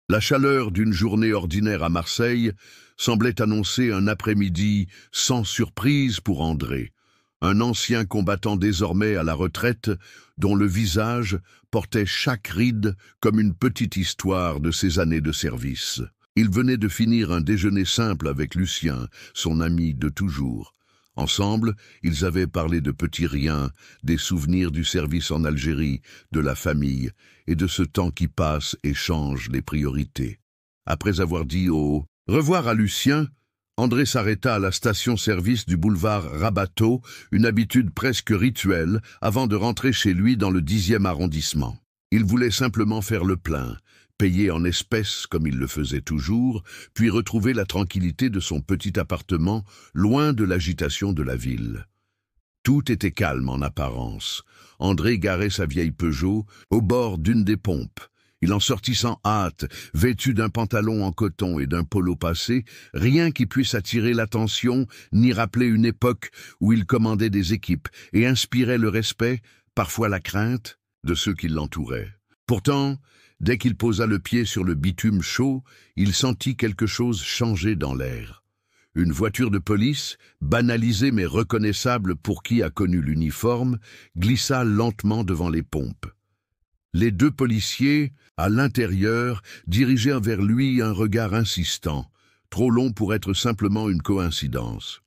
La chaleur d'une journée ordinaire à Marseille semblait annoncer un après-midi sans surprise pour André, un ancien combattant désormais à la retraite, dont le visage portait chaque ride comme une petite histoire de ses années de service. Il venait de finir un déjeuner simple avec Lucien, son ami de toujours. Ensemble, ils avaient parlé de petits riens, des souvenirs du service en Algérie, de la famille et de ce temps qui passe et change les priorités. Après avoir dit au revoir à Lucien, André s'arrêta à la station-service du boulevard Rabateau, une habitude presque rituelle, avant de rentrer chez lui dans le 10e arrondissement. Il voulait simplement faire le plein, payer en espèces comme il le faisait toujours, puis retrouver la tranquillité de son petit appartement, loin de l'agitation de la ville. Tout était calme en apparence. André garait sa vieille Peugeot au bord d'une des pompes. Il en sortit sans hâte, vêtu d'un pantalon en coton et d'un polo passé, rien qui puisse attirer l'attention ni rappeler une époque où il commandait des équipes et inspirait le respect, parfois la crainte, de ceux qui l'entouraient. Pourtant, dès qu'il posa le pied sur le bitume chaud, il sentit quelque chose changer dans l'air. Une voiture de police, banalisée mais reconnaissable pour qui a connu l'uniforme, glissa lentement devant les pompes. Les deux policiers, à l'intérieur, dirigèrent vers lui un regard insistant, trop long pour être simplement une coïncidence.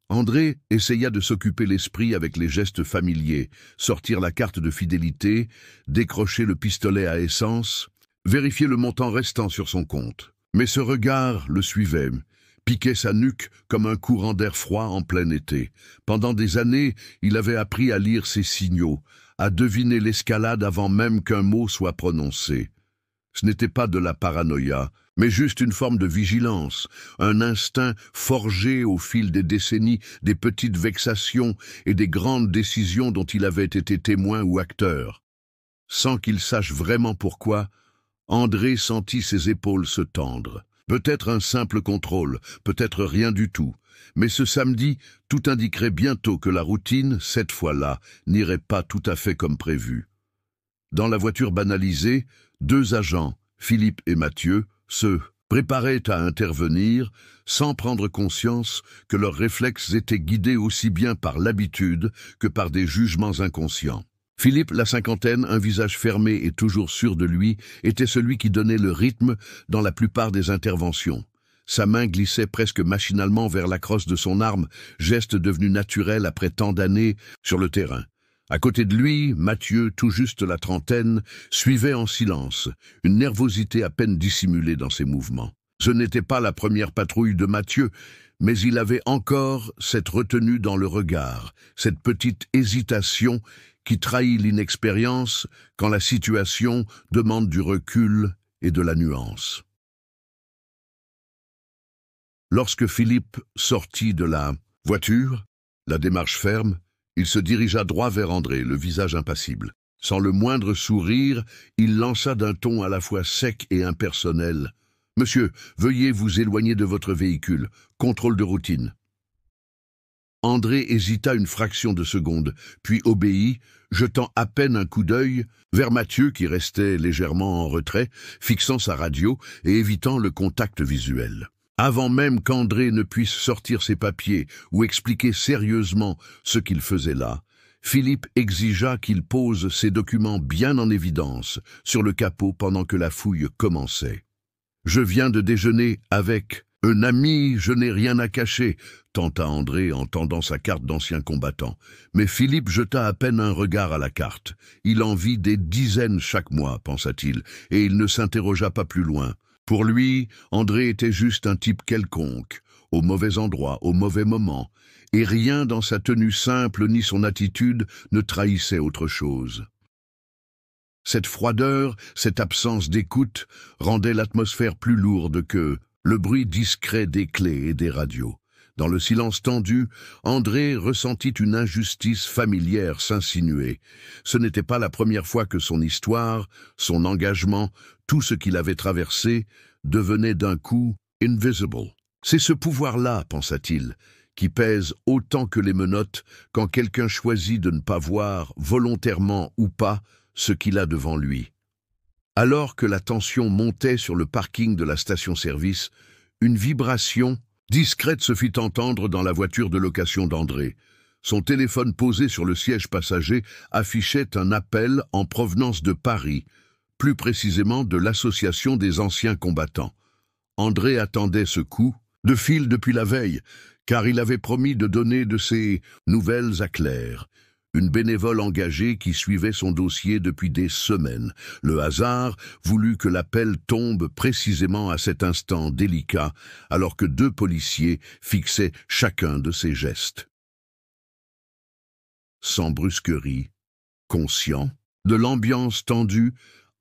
André essaya de s'occuper l'esprit avec les gestes familiers, sortir la carte de fidélité, décrocher le pistolet à essence, vérifier le montant restant sur son compte. Mais ce regard le suivait, piquait sa nuque comme un courant d'air froid en plein été. Pendant des années, il avait appris à lire ses signaux, à deviner l'escalade avant même qu'un mot soit prononcé. Ce n'était pas de la paranoïa, mais juste une forme de vigilance, un instinct forgé au fil des décennies, des petites vexations et des grandes décisions dont il avait été témoin ou acteur. Sans qu'il sache vraiment pourquoi, André sentit ses épaules se tendre. Peut-être un simple contrôle, peut-être rien du tout. Mais ce samedi, tout indiquerait bientôt que la routine, cette fois-là, n'irait pas tout à fait comme prévu. Dans la voiture banalisée, deux agents, Philippe et Mathieu, se préparaient à intervenir sans prendre conscience que leurs réflexes étaient guidés aussi bien par l'habitude que par des jugements inconscients. Philippe, la cinquantaine, un visage fermé et toujours sûr de lui, était celui qui donnait le rythme dans la plupart des interventions. Sa main glissait presque machinalement vers la crosse de son arme, geste devenu naturel après tant d'années sur le terrain. À côté de lui, Mathieu, tout juste la trentaine, suivait en silence, une nervosité à peine dissimulée dans ses mouvements. Ce n'était pas la première patrouille de Mathieu, mais il avait encore cette retenue dans le regard, cette petite hésitation qui trahit l'inexpérience quand la situation demande du recul et de la nuance. Lorsque Philippe sortit de la voiture, la démarche ferme, il se dirigea droit vers André, le visage impassible. Sans le moindre sourire, il lança d'un ton à la fois sec et impersonnel. « Monsieur, veuillez vous éloigner de votre véhicule. Contrôle de routine. » André hésita une fraction de seconde, puis obéit, jetant à peine un coup d'œil vers Mathieu qui restait légèrement en retrait, fixant sa radio et évitant le contact visuel. Avant même qu'André ne puisse sortir ses papiers ou expliquer sérieusement ce qu'il faisait là, Philippe exigea qu'il pose ses documents bien en évidence sur le capot pendant que la fouille commençait. « Je viens de déjeuner avec un ami, je n'ai rien à cacher », tenta André en tendant sa carte d'ancien combattant. Mais Philippe jeta à peine un regard à la carte. Il en vit des dizaines chaque mois, pensa-t-il, et il ne s'interrogea pas plus loin. Pour lui, André était juste un type quelconque, au mauvais endroit, au mauvais moment, et rien dans sa tenue simple ni son attitude ne trahissait autre chose. Cette froideur, cette absence d'écoute, rendait l'atmosphère plus lourde que le bruit discret des clés et des radios. Dans le silence tendu, André ressentit une injustice familière s'insinuer. Ce n'était pas la première fois que son histoire, son engagement, tout ce qu'il avait traversé, devenait d'un coup « invisible ». C'est ce pouvoir-là, pensa-t-il, qui pèse autant que les menottes quand quelqu'un choisit de ne pas voir, volontairement ou pas, ce qu'il a devant lui. Alors que la tension montait sur le parking de la station-service, une vibration discrète se fit entendre dans la voiture de location d'André. Son téléphone posé sur le siège passager affichait un appel en provenance de Paris, plus précisément de l'Association des anciens combattants. André attendait ce coup de fil depuis la veille, car il avait promis de donner de ses nouvelles à Claire, une bénévole engagée qui suivait son dossier depuis des semaines. Le hasard voulut que l'appel tombe précisément à cet instant délicat, alors que deux policiers fixaient chacun de ses gestes. Sans brusquerie, conscient de l'ambiance tendue,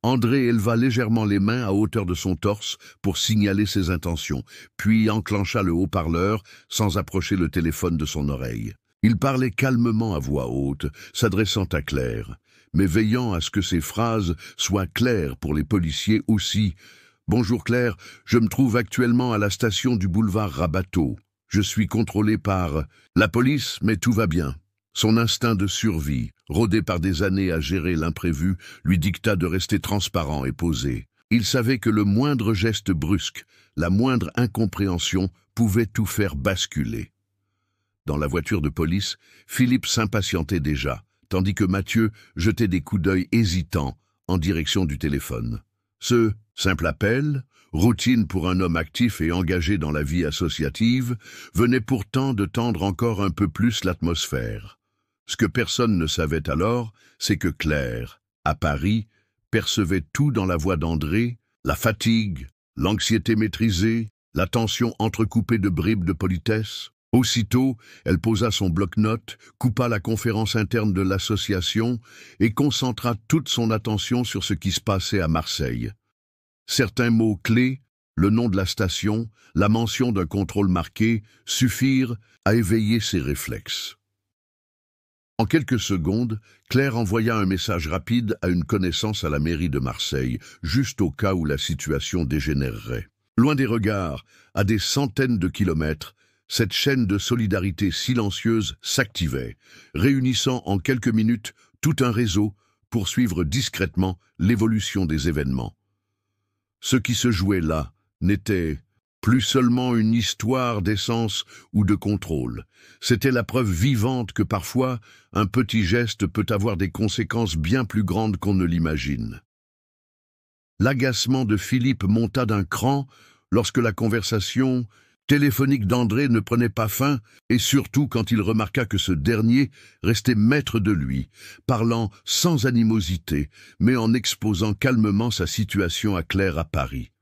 André éleva légèrement les mains à hauteur de son torse pour signaler ses intentions, puis enclencha le haut-parleur sans approcher le téléphone de son oreille. Il parlait calmement à voix haute, s'adressant à Claire, mais veillant à ce que ses phrases soient claires pour les policiers aussi. « Bonjour Claire, je me trouve actuellement à la station du boulevard Rabateau. Je suis contrôlé par la police, mais tout va bien. » Son instinct de survie, rodé par des années à gérer l'imprévu, lui dicta de rester transparent et posé. Il savait que le moindre geste brusque, la moindre incompréhension pouvait tout faire basculer. Dans la voiture de police, Philippe s'impatientait déjà, tandis que Mathieu jetait des coups d'œil hésitants en direction du téléphone. Ce simple appel, routine pour un homme actif et engagé dans la vie associative, venait pourtant de tendre encore un peu plus l'atmosphère. Ce que personne ne savait alors, c'est que Claire, à Paris, percevait tout dans la voix d'André, la fatigue, l'anxiété maîtrisée, la tension entrecoupée de bribes de politesse. Aussitôt, elle posa son bloc-notes, coupa la conférence interne de l'association et concentra toute son attention sur ce qui se passait à Marseille. Certains mots clés, le nom de la station, la mention d'un contrôle marqué, suffirent à éveiller ses réflexes. En quelques secondes, Claire envoya un message rapide à une connaissance à la mairie de Marseille, juste au cas où la situation dégénérerait. Loin des regards, à des centaines de kilomètres, cette chaîne de solidarité silencieuse s'activait, réunissant en quelques minutes tout un réseau pour suivre discrètement l'évolution des événements. Ce qui se jouait là n'était plus seulement une histoire d'essence ou de contrôle. C'était la preuve vivante que parfois, un petit geste peut avoir des conséquences bien plus grandes qu'on ne l'imagine. L'agacement de Philippe monta d'un cran lorsque la conversation téléphonique d'André ne prenait pas fin, et surtout quand il remarqua que ce dernier restait maître de lui, parlant sans animosité, mais en exposant calmement sa situation à Claire à Paris.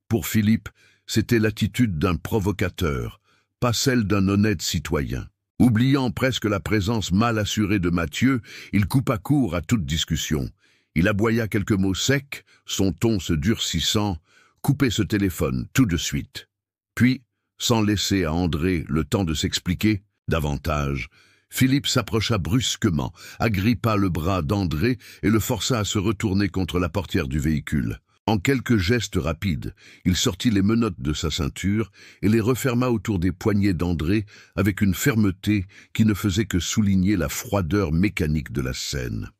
Pour Philippe, c'était l'attitude d'un provocateur, pas celle d'un honnête citoyen. Oubliant presque la présence mal assurée de Mathieu, il coupa court à toute discussion. Il aboya quelques mots secs, son ton se durcissant, « Coupez ce téléphone tout de suite ». Puis, sans laisser à André le temps de s'expliquer davantage, Philippe s'approcha brusquement, agrippa le bras d'André et le força à se retourner contre la portière du véhicule. En quelques gestes rapides, il sortit les menottes de sa ceinture et les referma autour des poignets d'André avec une fermeté qui ne faisait que souligner la froideur mécanique de la scène.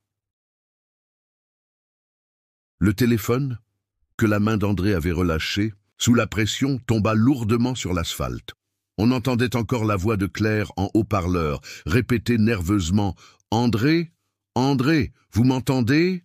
Le téléphone, que la main d'André avait relâché, sous la pression, tomba lourdement sur l'asphalte. On entendait encore la voix de Claire en haut-parleur, répéter nerveusement « André, André, vous m'entendez ?»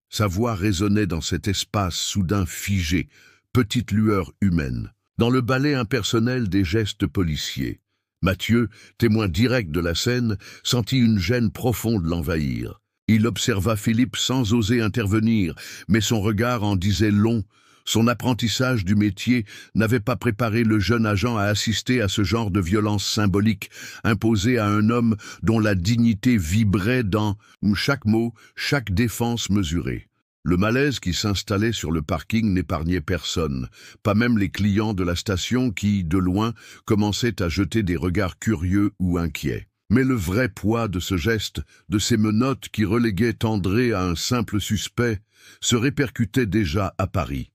Sa voix résonnait dans cet espace soudain figé, petite lueur humaine, dans le ballet impersonnel des gestes policiers. Mathieu, témoin direct de la scène, sentit une gêne profonde l'envahir. Il observa Philippe sans oser intervenir, mais son regard en disait long. Son apprentissage du métier n'avait pas préparé le jeune agent à assister à ce genre de violence symbolique imposée à un homme dont la dignité vibrait dans chaque mot, chaque défense mesurée. Le malaise qui s'installait sur le parking n'épargnait personne, pas même les clients de la station qui, de loin, commençaient à jeter des regards curieux ou inquiets. Mais le vrai poids de ce geste, de ces menottes qui reléguaient André à un simple suspect, se répercutait déjà à Paris.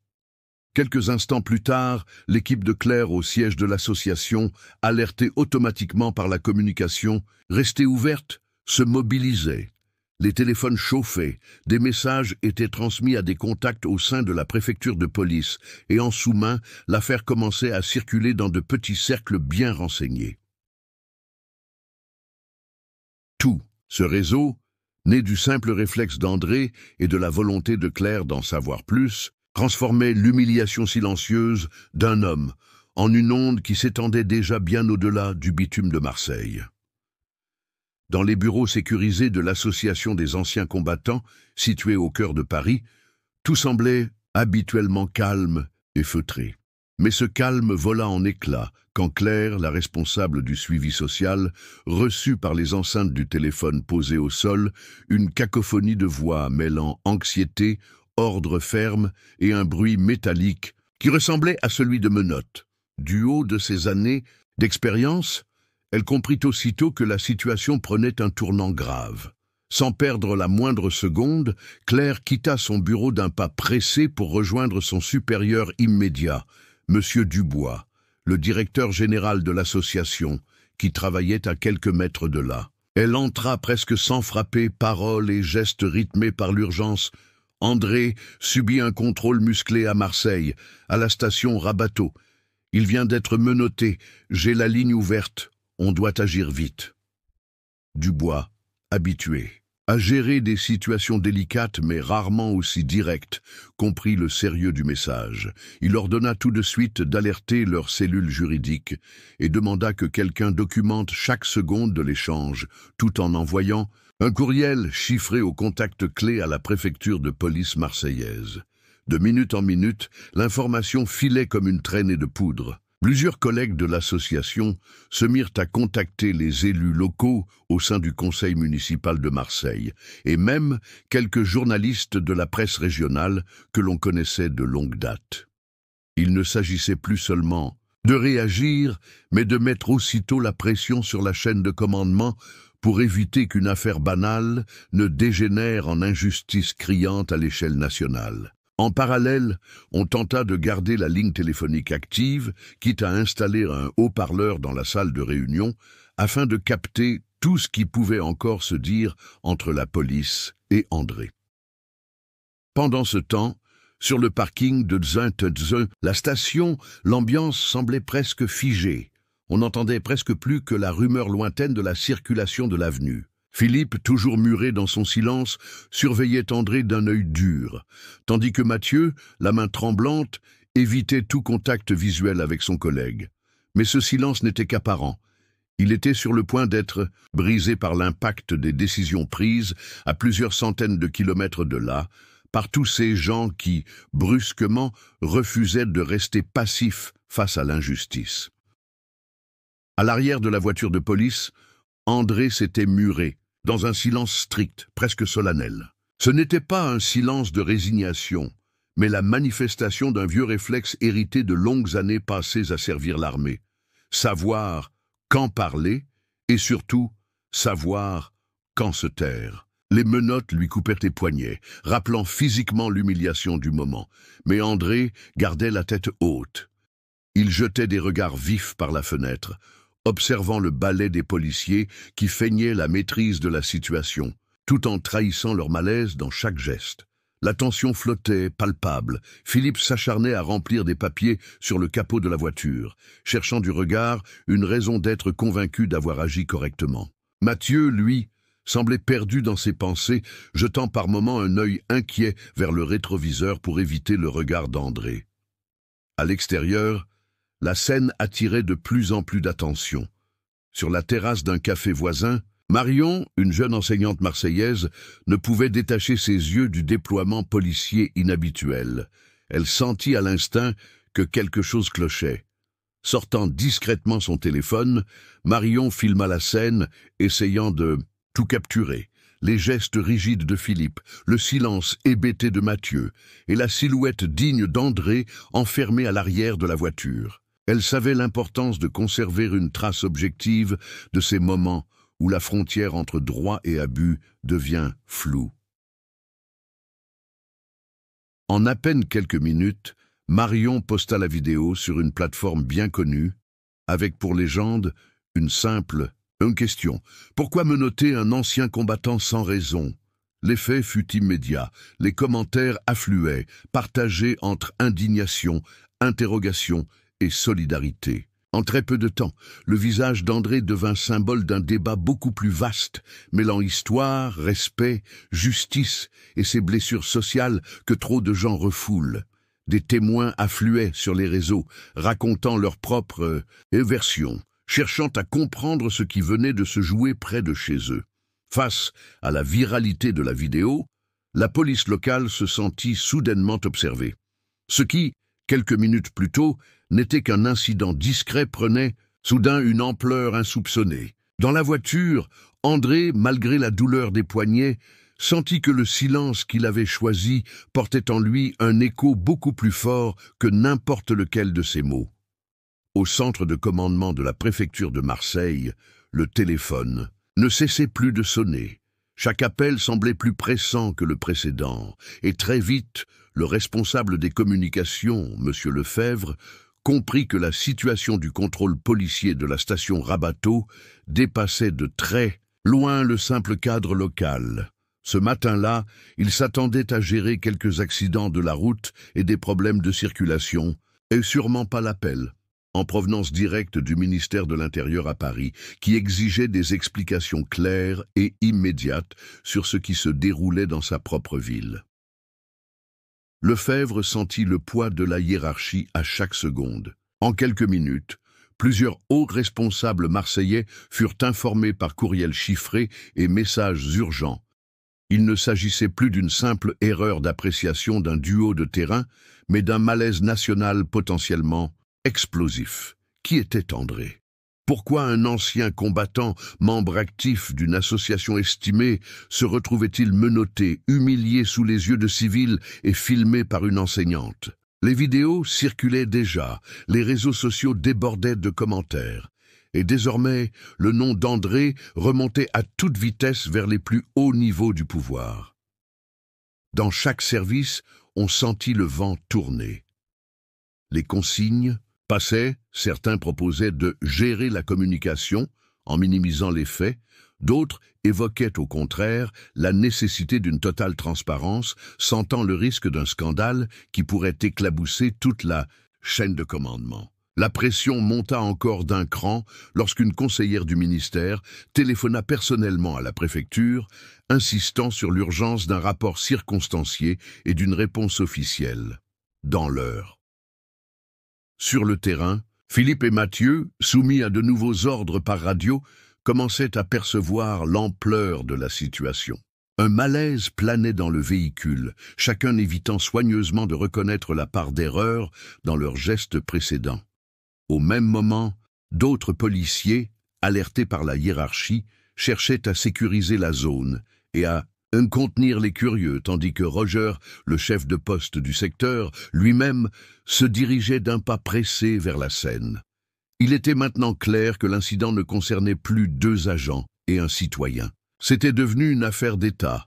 Quelques instants plus tard, l'équipe de Claire au siège de l'association, alertée automatiquement par la communication, restée ouverte, se mobilisait. Les téléphones chauffaient, des messages étaient transmis à des contacts au sein de la préfecture de police, et en sous-main, l'affaire commençait à circuler dans de petits cercles bien renseignés. Tout, ce réseau, né du simple réflexe d'André et de la volonté de Claire d'en savoir plus, transformait l'humiliation silencieuse d'un homme en une onde qui s'étendait déjà bien au-delà du bitume de Marseille. Dans les bureaux sécurisés de l'Association des anciens combattants, situés au cœur de Paris, tout semblait habituellement calme et feutré. Mais ce calme vola en éclats quand Claire, la responsable du suivi social, reçut par les enceintes du téléphone posé au sol une cacophonie de voix mêlant anxiété, ordre ferme et un bruit métallique qui ressemblait à celui de menottes. Du haut de ses années d'expérience, elle comprit aussitôt que la situation prenait un tournant grave. Sans perdre la moindre seconde, Claire quitta son bureau d'un pas pressé pour rejoindre son supérieur immédiat, M. Dubois, le directeur général de l'association, qui travaillait à quelques mètres de là. Elle entra presque sans frapper, paroles et gestes rythmés par l'urgence. André subit un contrôle musclé à Marseille, à la station Rabateau. Il vient d'être menotté, j'ai la ligne ouverte, on doit agir vite. Dubois, habitué à gérer des situations délicates mais rarement aussi directes, comprit le sérieux du message. Il ordonna tout de suite d'alerter leurs cellules juridiques et demanda que quelqu'un documente chaque seconde de l'échange, tout en envoyant un courriel chiffré au contact clé à la préfecture de police marseillaise. De minute en minute, l'information filait comme une traînée de poudre. Plusieurs collègues de l'association se mirent à contacter les élus locaux au sein du conseil municipal de Marseille, et même quelques journalistes de la presse régionale que l'on connaissait de longue date. Il ne s'agissait plus seulement de réagir, mais de mettre aussitôt la pression sur la chaîne de commandement pour éviter qu'une affaire banale ne dégénère en injustice criante à l'échelle nationale. En parallèle, on tenta de garder la ligne téléphonique active, quitte à installer un haut-parleur dans la salle de réunion, afin de capter tout ce qui pouvait encore se dire entre la police et André. Pendant ce temps, sur le parking de Tzun, la station, l'ambiance semblait presque figée. On n'entendait presque plus que la rumeur lointaine de la circulation de l'avenue. Philippe, toujours muré dans son silence, surveillait André d'un œil dur, tandis que Mathieu, la main tremblante, évitait tout contact visuel avec son collègue. Mais ce silence n'était qu'apparent. Il était sur le point d'être brisé par l'impact des décisions prises à plusieurs centaines de kilomètres de là, par tous ces gens qui, brusquement, refusaient de rester passifs face à l'injustice. À l'arrière de la voiture de police, André s'était muré, dans un silence strict, presque solennel. Ce n'était pas un silence de résignation, mais la manifestation d'un vieux réflexe hérité de longues années passées à servir l'armée. Savoir quand parler, et surtout, savoir quand se taire. Les menottes lui coupèrent les poignets, rappelant physiquement l'humiliation du moment, mais André gardait la tête haute. Il jetait des regards vifs par la fenêtre, observant le balai des policiers qui feignaient la maîtrise de la situation, tout en trahissant leur malaise dans chaque geste. La tension flottait, palpable. Philippe s'acharnait à remplir des papiers sur le capot de la voiture, cherchant du regard une raison d'être convaincu d'avoir agi correctement. Mathieu, lui, semblait perdu dans ses pensées, jetant par moments un œil inquiet vers le rétroviseur pour éviter le regard d'André. À l'extérieur, la scène attirait de plus en plus d'attention. Sur la terrasse d'un café voisin, Marion, une jeune enseignante marseillaise, ne pouvait détacher ses yeux du déploiement policier inhabituel. Elle sentit à l'instinct que quelque chose clochait. Sortant discrètement son téléphone, Marion filma la scène, essayant de tout capturer. Les gestes rigides de Philippe, le silence hébété de Mathieu et la silhouette digne d'André enfermée à l'arrière de la voiture. Elle savait l'importance de conserver une trace objective de ces moments où la frontière entre droit et abus devient floue. En à peine quelques minutes, Marion posta la vidéo sur une plateforme bien connue, avec pour légende une question. Pourquoi menotter un ancien combattant sans raison? L'effet fut immédiat. Les commentaires affluaient, partagés entre indignation, interrogation et solidarité. En très peu de temps, le visage d'André devint symbole d'un débat beaucoup plus vaste, mêlant histoire, respect, justice et ces blessures sociales que trop de gens refoulent. Des témoins affluaient sur les réseaux, racontant leur propre version, cherchant à comprendre ce qui venait de se jouer près de chez eux. Face à la viralité de la vidéo, la police locale se sentit soudainement observée. Ce qui, quelques minutes plus tôt, n'était qu'un incident discret prenait soudain une ampleur insoupçonnée. Dans la voiture, André, malgré la douleur des poignets, sentit que le silence qu'il avait choisi portait en lui un écho beaucoup plus fort que n'importe lequel de ses mots. Au centre de commandement de la préfecture de Marseille, le téléphone ne cessait plus de sonner. Chaque appel semblait plus pressant que le précédent, et très vite, le responsable des communications, M. Lefebvre, comprit que la situation du contrôle policier de la station Rabateau dépassait de très loin le simple cadre local. Ce matin-là, il s'attendait à gérer quelques accidents de la route et des problèmes de circulation, et sûrement pas l'appel, en provenance directe du ministère de l'Intérieur à Paris, qui exigeait des explications claires et immédiates sur ce qui se déroulait dans sa propre ville. Lefebvre sentit le poids de la hiérarchie à chaque seconde. En quelques minutes, plusieurs hauts responsables marseillais furent informés par courriel chiffré et messages urgents. Il ne s'agissait plus d'une simple erreur d'appréciation d'un duo de terrain, mais d'un malaise national potentiellement explosif. Qui était André? Pourquoi un ancien combattant, membre actif d'une association estimée, se retrouvait-il menotté, humilié sous les yeux de civils et filmé par une enseignante? Les vidéos circulaient déjà, les réseaux sociaux débordaient de commentaires. Et désormais, le nom d'André remontait à toute vitesse vers les plus hauts niveaux du pouvoir. Dans chaque service, on sentit le vent tourner. Les consignes passaient, certains proposaient de gérer la communication en minimisant les faits, d'autres évoquaient au contraire la nécessité d'une totale transparence, sentant le risque d'un scandale qui pourrait éclabousser toute la chaîne de commandement. La pression monta encore d'un cran lorsqu'une conseillère du ministère téléphona personnellement à la préfecture, insistant sur l'urgence d'un rapport circonstancié et d'une réponse officielle, dans l'heure. Sur le terrain, Philippe et Mathieu, soumis à de nouveaux ordres par radio, commençaient à percevoir l'ampleur de la situation. Un malaise planait dans le véhicule, chacun évitant soigneusement de reconnaître la part d'erreur dans leurs gestes précédents. Au même moment, d'autres policiers, alertés par la hiérarchie, cherchaient à sécuriser la zone et à contenir les curieux, tandis que Roger, le chef de poste du secteur, lui-même, se dirigeait d'un pas pressé vers la scène. Il était maintenant clair que l'incident ne concernait plus 2 agents et un citoyen. C'était devenu une affaire d'État,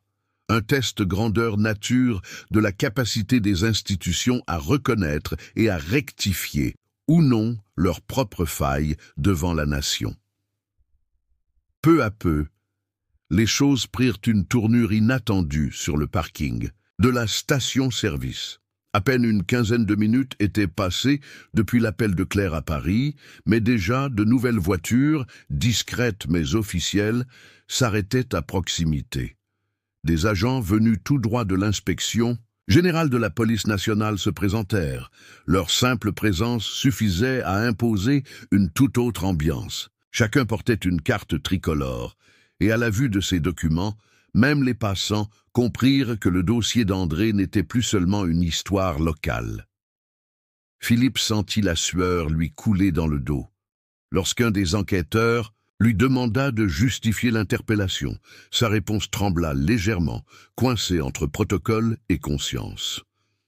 un test grandeur nature de la capacité des institutions à reconnaître et à rectifier, ou non, leurs propres failles devant la nation. Peu à peu, les choses prirent une tournure inattendue sur le parking de la station-service. À peine une quinzaine de minutes étaient passées depuis l'appel de Claire à Paris, mais déjà de nouvelles voitures, discrètes mais officielles, s'arrêtaient à proximité. Des agents venus tout droit de l'inspection générale de la police nationale se présentèrent. Leur simple présence suffisait à imposer une toute autre ambiance. Chacun portait une carte tricolore, et à la vue de ces documents, même les passants comprirent que le dossier d'André n'était plus seulement une histoire locale. Philippe sentit la sueur lui couler dans le dos, lorsqu'un des enquêteurs lui demanda de justifier l'interpellation. Sa réponse trembla légèrement, coincée entre protocole et conscience.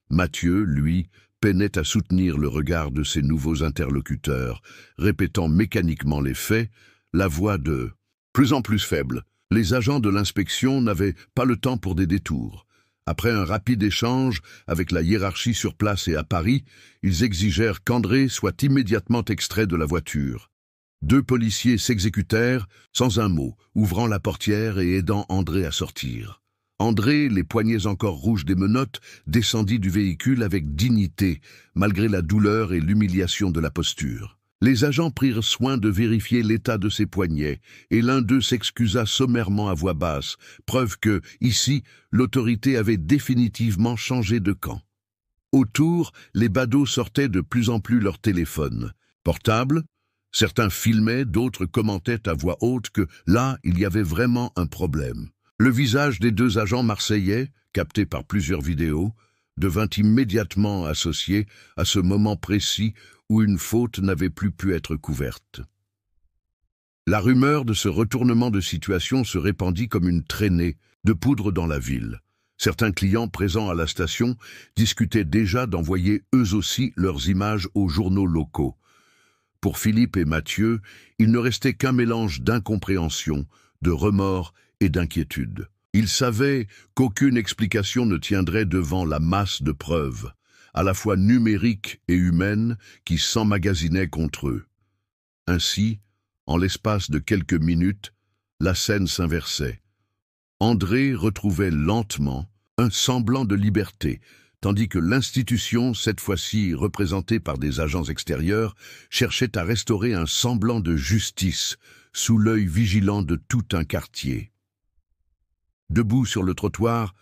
Mathieu, lui, peinait à soutenir le regard de ses nouveaux interlocuteurs, répétant mécaniquement les faits, la voix de plus en plus faible. Les agents de l'inspection n'avaient pas le temps pour des détours. Après un rapide échange avec la hiérarchie sur place et à Paris, ils exigèrent qu'André soit immédiatement extrait de la voiture. 2 policiers s'exécutèrent, sans un mot, ouvrant la portière et aidant André à sortir. André, les poignets encore rouges des menottes, descendit du véhicule avec dignité, malgré la douleur et l'humiliation de la posture. Les agents prirent soin de vérifier l'état de ses poignets, et l'un d'eux s'excusa sommairement à voix basse, preuve que, ici, l'autorité avait définitivement changé de camp. Autour, les badauds sortaient de plus en plus leur téléphone. Portable, certains filmaient, d'autres commentaient à voix haute que là, il y avait vraiment un problème. Le visage des deux agents marseillais, capté par plusieurs vidéos, devint immédiatement associé à ce moment précis où une faute n'avait plus pu être couverte. La rumeur de ce retournement de situation se répandit comme une traînée de poudre dans la ville. Certains clients présents à la station discutaient déjà d'envoyer eux aussi leurs images aux journaux locaux. Pour Philippe et Mathieu, il ne restait qu'un mélange d'incompréhension, de remords et d'inquiétude. Ils savaient qu'aucune explication ne tiendrait devant la masse de preuves, à la fois numériques et humaines, qui s'emmagasinaient contre eux. Ainsi, en l'espace de quelques minutes, la scène s'inversait. André retrouvait lentement un semblant de liberté, tandis que l'institution, cette fois-ci représentée par des agents extérieurs, cherchait à restaurer un semblant de justice sous l'œil vigilant de tout un quartier. Debout sur le trottoir,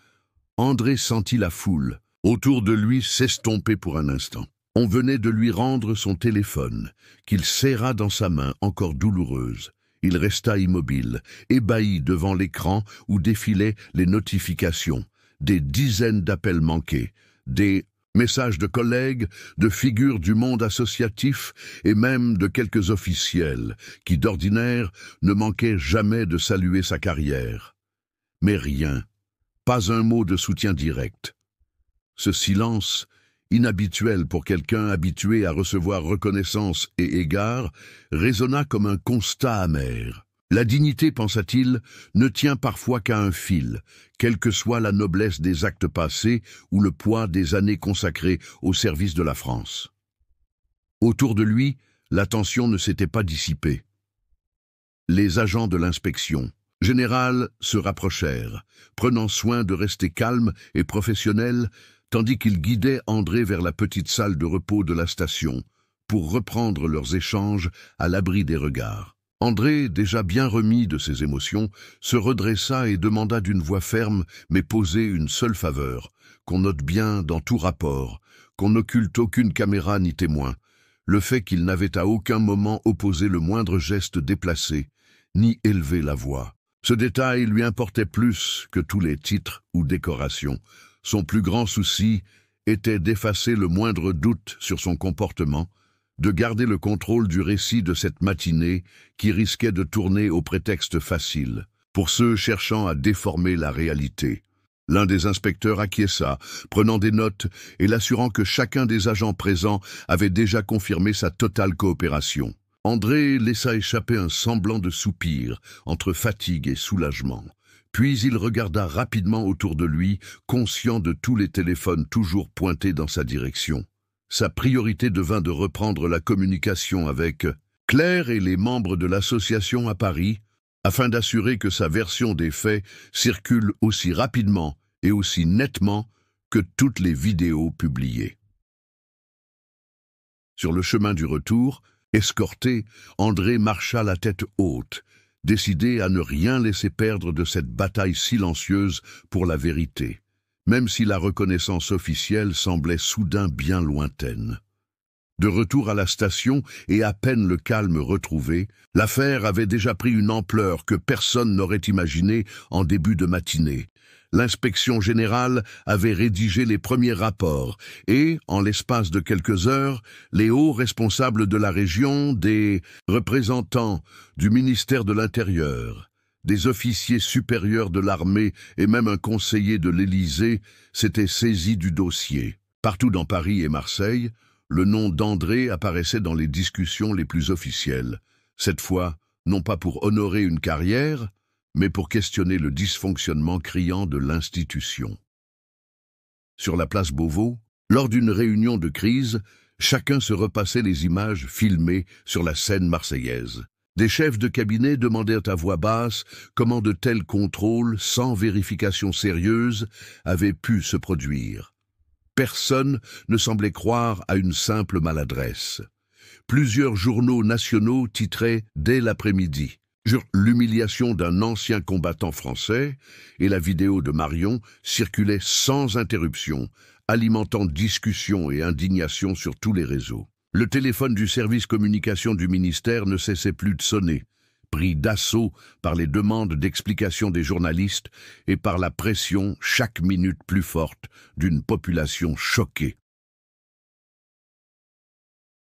André sentit la foule, autour de lui, s'estomper pour un instant. On venait de lui rendre son téléphone, qu'il serra dans sa main encore douloureuse. Il resta immobile, ébahi devant l'écran où défilaient les notifications, des dizaines d'appels manqués, des messages de collègues, de figures du monde associatif et même de quelques officiels qui, d'ordinaire, ne manquaient jamais de saluer sa carrière. Mais rien, pas un mot de soutien direct. Ce silence, inhabituel pour quelqu'un habitué à recevoir reconnaissance et égard, résonna comme un constat amer. La dignité, pensa-t-il, ne tient parfois qu'à un fil, quelle que soit la noblesse des actes passés ou le poids des années consacrées au service de la France. Autour de lui, la tension ne s'était pas dissipée. Les agents de l'inspection générale se rapprochèrent, prenant soin de rester calmes et professionnels, tandis qu'ils guidaient André vers la petite salle de repos de la station, pour reprendre leurs échanges à l'abri des regards. André, déjà bien remis de ses émotions, se redressa et demanda d'une voix ferme mais posée une seule faveur, qu'on note bien dans tout rapport, qu'on n'occulte aucune caméra ni témoin, le fait qu'il n'avait à aucun moment opposé le moindre geste déplacé, ni élevé la voix. Ce détail lui importait plus que tous les titres ou décorations. Son plus grand souci était d'effacer le moindre doute sur son comportement, de garder le contrôle du récit de cette matinée qui risquait de tourner au prétexte facile, pour ceux cherchant à déformer la réalité. L'un des inspecteurs acquiesça, prenant des notes et l'assurant que chacun des agents présents avait déjà confirmé sa totale coopération. André laissa échapper un semblant de soupir entre fatigue et soulagement. Puis il regarda rapidement autour de lui, conscient de tous les téléphones toujours pointés dans sa direction. Sa priorité devint de reprendre la communication avec Claire et les membres de l'association à Paris, afin d'assurer que sa version des faits circule aussi rapidement et aussi nettement que toutes les vidéos publiées. Sur le chemin du retour, escorté, André marcha la tête haute, décidé à ne rien laisser perdre de cette bataille silencieuse pour la vérité, même si la reconnaissance officielle semblait soudain bien lointaine. De retour à la station et à peine le calme retrouvé, l'affaire avait déjà pris une ampleur que personne n'aurait imaginée en début de matinée. L'inspection générale avait rédigé les premiers rapports et, en l'espace de quelques heures, les hauts responsables de la région, des représentants du ministère de l'Intérieur, des officiers supérieurs de l'armée et même un conseiller de l'Élysée s'étaient saisis du dossier. Partout dans Paris et Marseille, le nom d'André apparaissait dans les discussions les plus officielles. Cette fois, non pas pour honorer une carrière, mais pour questionner le dysfonctionnement criant de l'institution. Sur la place Beauvau, lors d'une réunion de crise, chacun se repassait les images filmées sur la scène marseillaise. Des chefs de cabinet demandèrent à voix basse comment de tels contrôles, sans vérification sérieuse, avaient pu se produire. Personne ne semblait croire à une simple maladresse. Plusieurs journaux nationaux titraient dès l'après-midi sur l'humiliation d'un ancien combattant français, et la vidéo de Marion circulait sans interruption, alimentant discussions et indignation sur tous les réseaux. Le téléphone du service communication du ministère ne cessait plus de sonner, pris d'assaut par les demandes d'explication des journalistes et par la pression chaque minute plus forte d'une population choquée.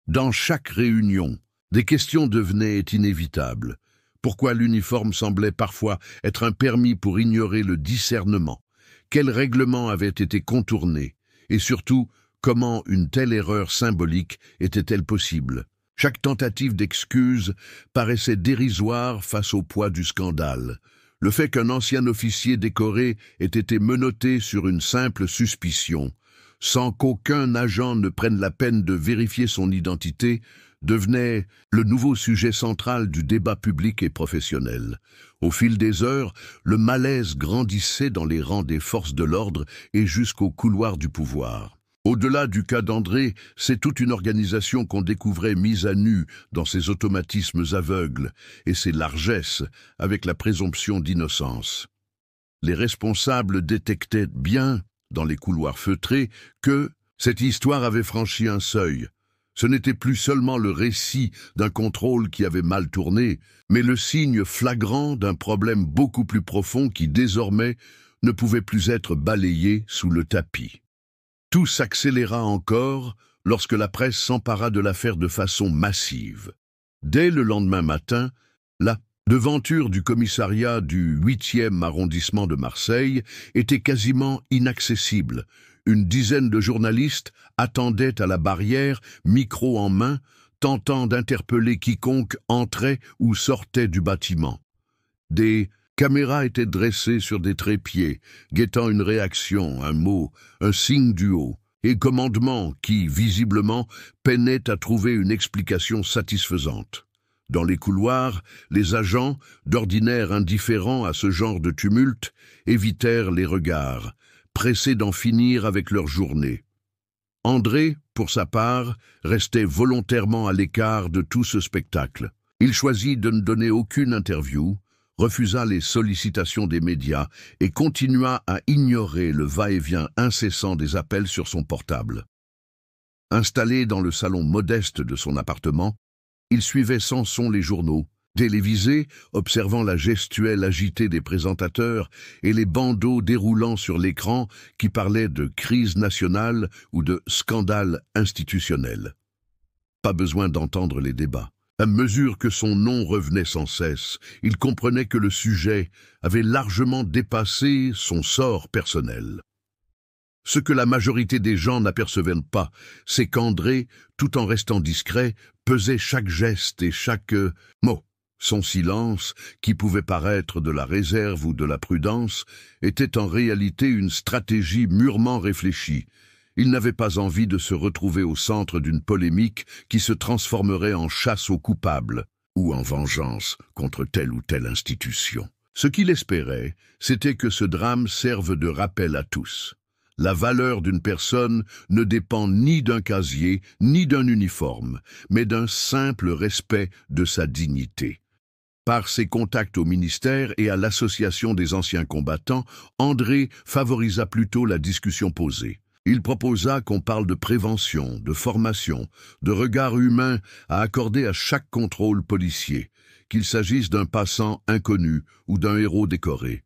Dans chaque réunion, des questions devenaient inévitables. Pourquoi l'uniforme semblait parfois être un permis pour ignorer le discernement? Quels règlements avaient été contournés? Et surtout, comment une telle erreur symbolique était-elle possible? Chaque tentative d'excuse paraissait dérisoire face au poids du scandale. Le fait qu'un ancien officier décoré ait été menotté sur une simple suspicion, sans qu'aucun agent ne prenne la peine de vérifier son identité, devenait le nouveau sujet central du débat public et professionnel. Au fil des heures, le malaise grandissait dans les rangs des forces de l'ordre et jusqu'au couloir du pouvoir. Au-delà du cas d'André, c'est toute une organisation qu'on découvrait mise à nu dans ses automatismes aveugles et ses largesses avec la présomption d'innocence. Les responsables détectaient bien, dans les couloirs feutrés, que cette histoire avait franchi un seuil. Ce n'était plus seulement le récit d'un contrôle qui avait mal tourné, mais le signe flagrant d'un problème beaucoup plus profond qui, désormais, ne pouvait plus être balayé sous le tapis. Tout s'accéléra encore lorsque la presse s'empara de l'affaire de façon massive. Dès le lendemain matin, la devanture du commissariat du 8e arrondissement de Marseille était quasiment inaccessible. Une dizaine de journalistes attendaient à la barrière, micro en main, tentant d'interpeller quiconque entrait ou sortait du bâtiment. Des caméras étaient dressées sur des trépieds, guettant une réaction, un mot, un signe du haut, et commandements qui, visiblement, peinaient à trouver une explication satisfaisante. Dans les couloirs, les agents, d'ordinaire indifférents à ce genre de tumulte, évitèrent les regards, pressés d'en finir avec leur journée. André, pour sa part, restait volontairement à l'écart de tout ce spectacle. Il choisit de ne donner aucune interview, refusa les sollicitations des médias et continua à ignorer le va-et-vient incessant des appels sur son portable. Installé dans le salon modeste de son appartement, il suivait sans son les journaux, télévisés, observant la gestuelle agitée des présentateurs et les bandeaux déroulant sur l'écran qui parlaient de crise nationale ou de scandale institutionnel. Pas besoin d'entendre les débats. À mesure que son nom revenait sans cesse, il comprenait que le sujet avait largement dépassé son sort personnel. Ce que la majorité des gens n'apercevaient pas, c'est qu'André, tout en restant discret, pesait chaque geste et chaque mot. Son silence, qui pouvait paraître de la réserve ou de la prudence, était en réalité une stratégie mûrement réfléchie. Il n'avait pas envie de se retrouver au centre d'une polémique qui se transformerait en chasse aux coupables ou en vengeance contre telle ou telle institution. Ce qu'il espérait, c'était que ce drame serve de rappel à tous. La valeur d'une personne ne dépend ni d'un casier, ni d'un uniforme, mais d'un simple respect de sa dignité. Par ses contacts au ministère et à l'association des anciens combattants, André favorisa plutôt la discussion posée. Il proposa qu'on parle de prévention, de formation, de regard humain à accorder à chaque contrôle policier, qu'il s'agisse d'un passant inconnu ou d'un héros décoré.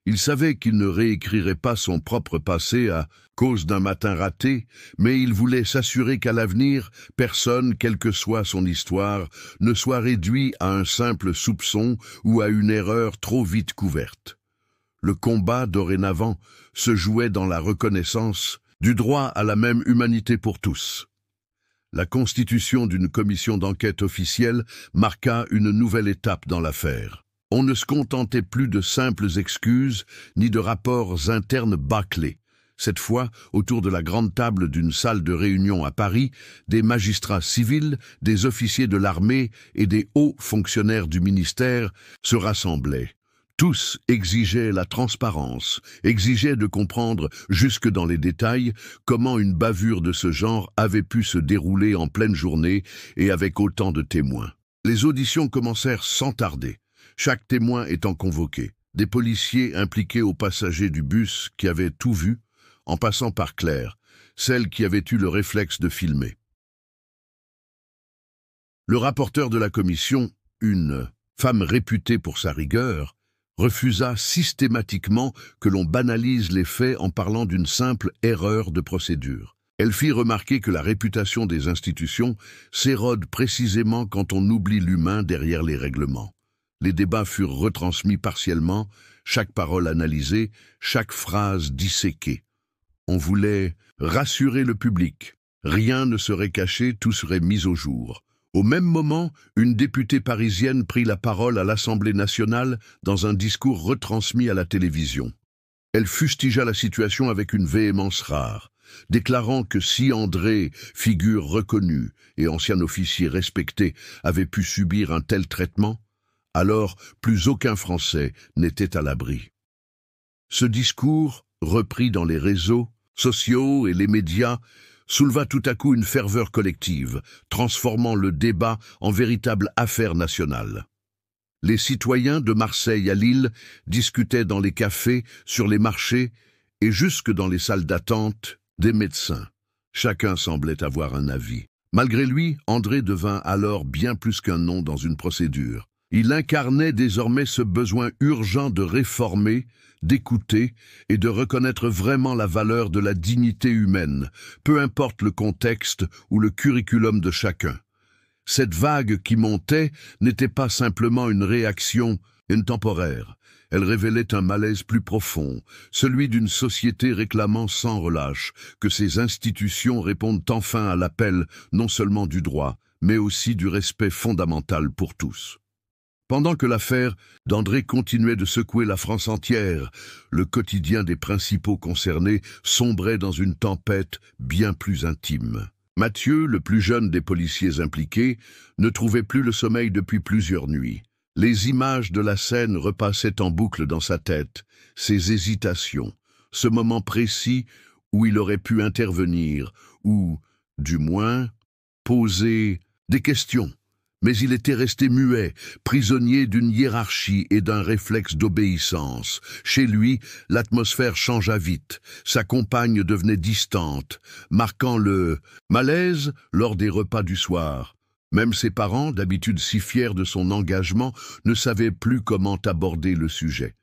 Il savait qu'il ne réécrirait pas son propre passé à cause d'un matin raté, mais il voulait s'assurer qu'à l'avenir, personne, quelle que soit son histoire, ne soit réduit à un simple soupçon ou à une erreur trop vite couverte. Le combat, dorénavant, se jouait dans la reconnaissance du droit à la même humanité pour tous. La constitution d'une commission d'enquête officielle marqua une nouvelle étape dans l'affaire. On ne se contentait plus de simples excuses ni de rapports internes bâclés. Cette fois, autour de la grande table d'une salle de réunion à Paris, des magistrats civils, des officiers de l'armée et des hauts fonctionnaires du ministère se rassemblaient. Tous exigeaient la transparence, exigeaient de comprendre, jusque dans les détails, comment une bavure de ce genre avait pu se dérouler en pleine journée et avec autant de témoins. Les auditions commencèrent sans tarder, chaque témoin étant convoqué. Des policiers impliqués aux passagers du bus qui avaient tout vu, en passant par Claire, celle qui avait eu le réflexe de filmer. Le rapporteur de la commission, une femme réputée pour sa rigueur, refusa systématiquement que l'on banalise les faits en parlant d'une simple erreur de procédure. Elle fit remarquer que la réputation des institutions s'érode précisément quand on oublie l'humain derrière les règlements. Les débats furent retransmis partiellement, chaque parole analysée, chaque phrase disséquée. On voulait rassurer le public. Rien ne serait caché, tout serait mis au jour. Au même moment, une députée parisienne prit la parole à l'Assemblée nationale dans un discours retransmis à la télévision. Elle fustigea la situation avec une véhémence rare, déclarant que si André, figure reconnue et ancien officier respecté, avait pu subir un tel traitement, alors plus aucun Français n'était à l'abri. Ce discours, repris dans les réseaux sociaux et les médias, souleva tout à coup une ferveur collective, transformant le débat en véritable affaire nationale. Les citoyens de Marseille à Lille discutaient dans les cafés, sur les marchés et jusque dans les salles d'attente des médecins. Chacun semblait avoir un avis. Malgré lui, André devint alors bien plus qu'un nom dans une procédure. Il incarnait désormais ce besoin urgent de réformer, d'écouter et de reconnaître vraiment la valeur de la dignité humaine, peu importe le contexte ou le curriculum de chacun. Cette vague qui montait n'était pas simplement une réaction temporaire. Elle révélait un malaise plus profond, celui d'une société réclamant sans relâche que ses institutions répondent enfin à l'appel non seulement du droit, mais aussi du respect fondamental pour tous. Pendant que l'affaire d'André continuait de secouer la France entière, le quotidien des principaux concernés sombrait dans une tempête bien plus intime. Mathieu, le plus jeune des policiers impliqués, ne trouvait plus le sommeil depuis plusieurs nuits. Les images de la scène repassaient en boucle dans sa tête, ses hésitations, ce moment précis où il aurait pu intervenir, ou, du moins, poser des questions. Mais il était resté muet, prisonnier d'une hiérarchie et d'un réflexe d'obéissance. Chez lui, l'atmosphère changea vite. Sa compagne devenait distante, marquant le malaise lors des repas du soir. Même ses parents, d'habitude si fiers de son engagement, ne savaient plus comment aborder le sujet.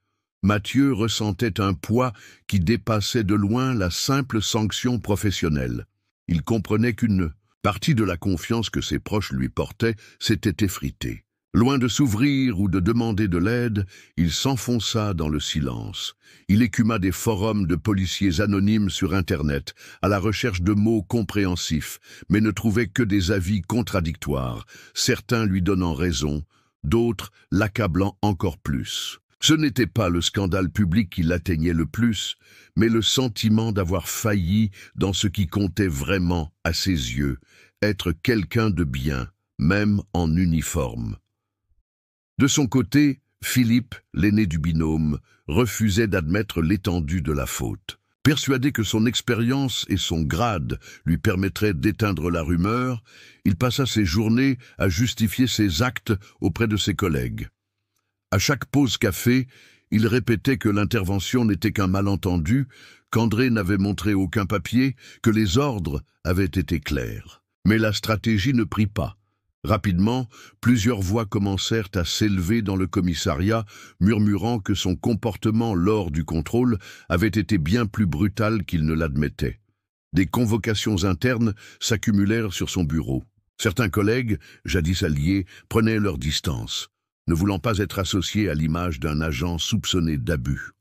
Mathieu ressentait un poids qui dépassait de loin la simple sanction professionnelle. Il comprenait qu'une partie de la confiance que ses proches lui portaient s'était effritée. Loin de s'ouvrir ou de demander de l'aide, il s'enfonça dans le silence. Il écuma des forums de policiers anonymes sur Internet, à la recherche de mots compréhensifs, mais ne trouvait que des avis contradictoires, certains lui donnant raison, d'autres l'accablant encore plus. Ce n'était pas le scandale public qui l'atteignait le plus, mais le sentiment d'avoir failli dans ce qui comptait vraiment à ses yeux, être quelqu'un de bien, même en uniforme. De son côté, Philippe, l'aîné du binôme, refusait d'admettre l'étendue de la faute. Persuadé que son expérience et son grade lui permettraient d'éteindre la rumeur, il passa ses journées à justifier ses actes auprès de ses collègues. À chaque pause café, il répétait que l'intervention n'était qu'un malentendu, qu'André n'avait montré aucun papier, que les ordres avaient été clairs. Mais la stratégie ne prit pas. Rapidement, plusieurs voix commencèrent à s'élever dans le commissariat, murmurant que son comportement lors du contrôle avait été bien plus brutal qu'il ne l'admettait. Des convocations internes s'accumulèrent sur son bureau. Certains collègues, jadis alliés, prenaient leur distance, ne voulant pas être associés à l'image d'un agent soupçonné d'abus.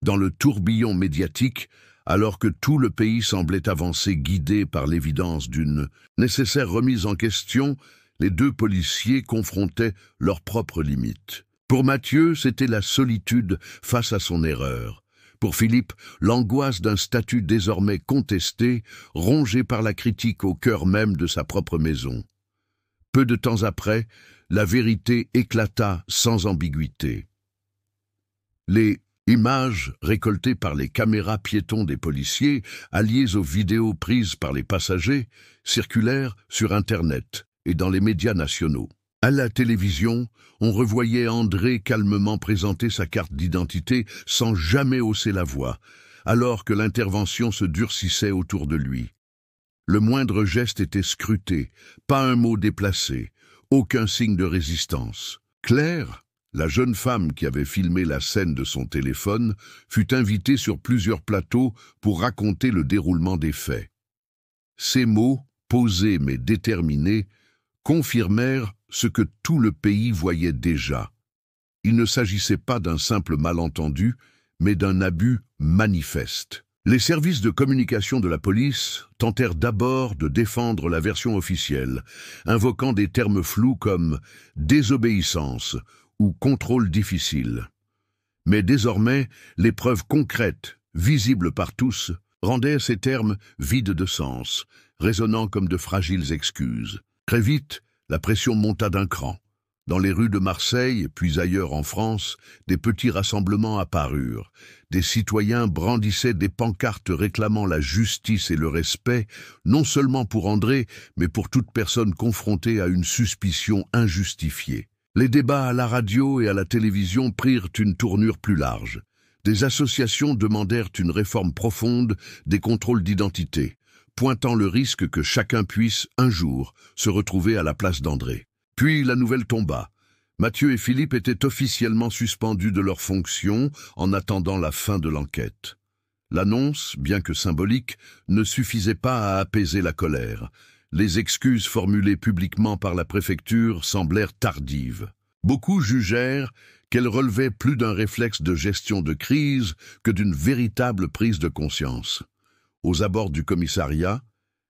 Dans le tourbillon médiatique, alors que tout le pays semblait avancer guidé par l'évidence d'une nécessaire remise en question, les deux policiers confrontaient leurs propres limites. Pour Mathieu, c'était la solitude face à son erreur. Pour Philippe, l'angoisse d'un statut désormais contesté, rongé par la critique au cœur même de sa propre maison. Peu de temps après, la vérité éclata sans ambiguïté. Les images récoltées par les caméras piétons des policiers, alliées aux vidéos prises par les passagers, circulèrent sur Internet et dans les médias nationaux. À la télévision, on revoyait André calmement présenter sa carte d'identité sans jamais hausser la voix, alors que l'intervention se durcissait autour de lui. Le moindre geste était scruté, pas un mot déplacé, aucun signe de résistance. Claire, la jeune femme qui avait filmé la scène de son téléphone, fut invitée sur plusieurs plateaux pour raconter le déroulement des faits. Ces mots, posés mais déterminés, confirmèrent ce que tout le pays voyait déjà. Il ne s'agissait pas d'un simple malentendu, mais d'un abus manifeste. Les services de communication de la police tentèrent d'abord de défendre la version officielle, invoquant des termes flous comme « désobéissance » ou « contrôle difficile ». Mais désormais, les preuves concrètes, visibles par tous, rendaient ces termes vides de sens, résonnant comme de fragiles excuses. Très vite, la pression monta d'un cran. Dans les rues de Marseille, puis ailleurs en France, des petits rassemblements apparurent. Des citoyens brandissaient des pancartes réclamant la justice et le respect, non seulement pour André, mais pour toute personne confrontée à une suspicion injustifiée. Les débats à la radio et à la télévision prirent une tournure plus large. Des associations demandèrent une réforme profonde des contrôles d'identité, pointant le risque que chacun puisse, un jour, se retrouver à la place d'André. Puis la nouvelle tomba. Mathieu et Philippe étaient officiellement suspendus de leurs fonctions en attendant la fin de l'enquête. L'annonce, bien que symbolique, ne suffisait pas à apaiser la colère. Les excuses formulées publiquement par la préfecture semblèrent tardives. Beaucoup jugèrent qu'elles relevaient plus d'un réflexe de gestion de crise que d'une véritable prise de conscience. Aux abords du commissariat,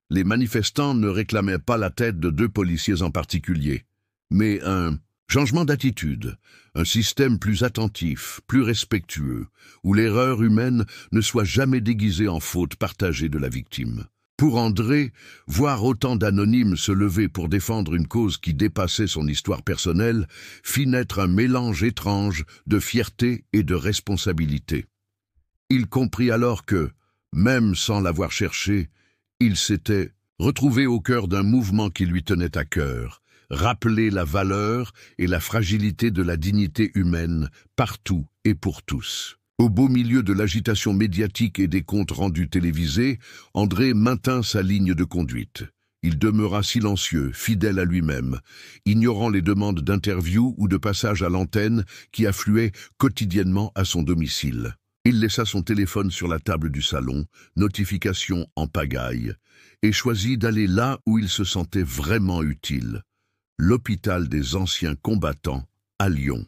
les manifestants ne réclamaient pas la tête de 2 policiers en particulier, mais un changement d'attitude, un système plus attentif, plus respectueux, où l'erreur humaine ne soit jamais déguisée en faute partagée de la victime. Pour André, voir autant d'anonymes se lever pour défendre une cause qui dépassait son histoire personnelle fit naître un mélange étrange de fierté et de responsabilité. Il comprit alors que, même sans l'avoir cherché, il s'était retrouvé au cœur d'un mouvement qui lui tenait à cœur, rappeler la valeur et la fragilité de la dignité humaine partout et pour tous. Au beau milieu de l'agitation médiatique et des comptes rendus télévisés, André maintint sa ligne de conduite. Il demeura silencieux, fidèle à lui-même, ignorant les demandes d'interview ou de passage à l'antenne qui affluaient quotidiennement à son domicile. Il laissa son téléphone sur la table du salon, notification en pagaille, et choisit d'aller là où il se sentait vraiment utile. L'hôpital des anciens combattants, à Lyon.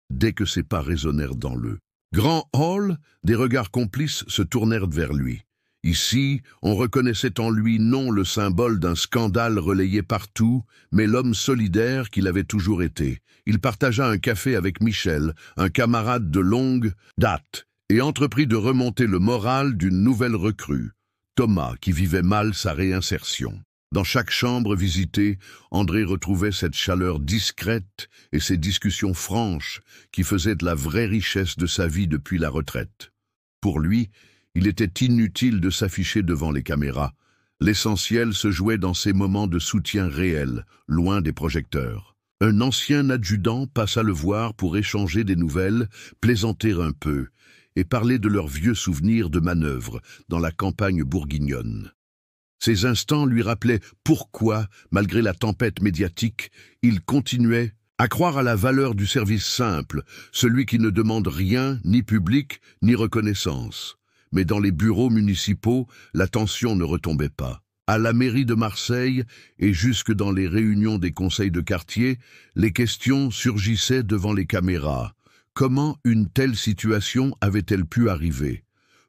Dès que ses pas résonnèrent dans le grand hall, des regards complices se tournèrent vers lui. Ici, on reconnaissait en lui non le symbole d'un scandale relayé partout, mais l'homme solidaire qu'il avait toujours été. Il partagea un café avec Michel, un camarade de longue date, et entreprit de remonter le moral d'une nouvelle recrue, Thomas, qui vivait mal sa réinsertion. Dans chaque chambre visitée, André retrouvait cette chaleur discrète et ces discussions franches qui faisaient de la vraie richesse de sa vie depuis la retraite. Pour lui, il était inutile de s'afficher devant les caméras. L'essentiel se jouait dans ces moments de soutien réel, loin des projecteurs. Un ancien adjudant passa le voir pour échanger des nouvelles, plaisanter un peu et parler de leurs vieux souvenirs de manœuvres dans la campagne bourguignonne. Ces instants lui rappelaient pourquoi, malgré la tempête médiatique, il continuait à croire à la valeur du service simple, celui qui ne demande rien, ni public, ni reconnaissance. Mais dans les bureaux municipaux, la tension ne retombait pas. À la mairie de Marseille et jusque dans les réunions des conseils de quartier, les questions surgissaient devant les caméras. Comment une telle situation avait-elle pu arriver ?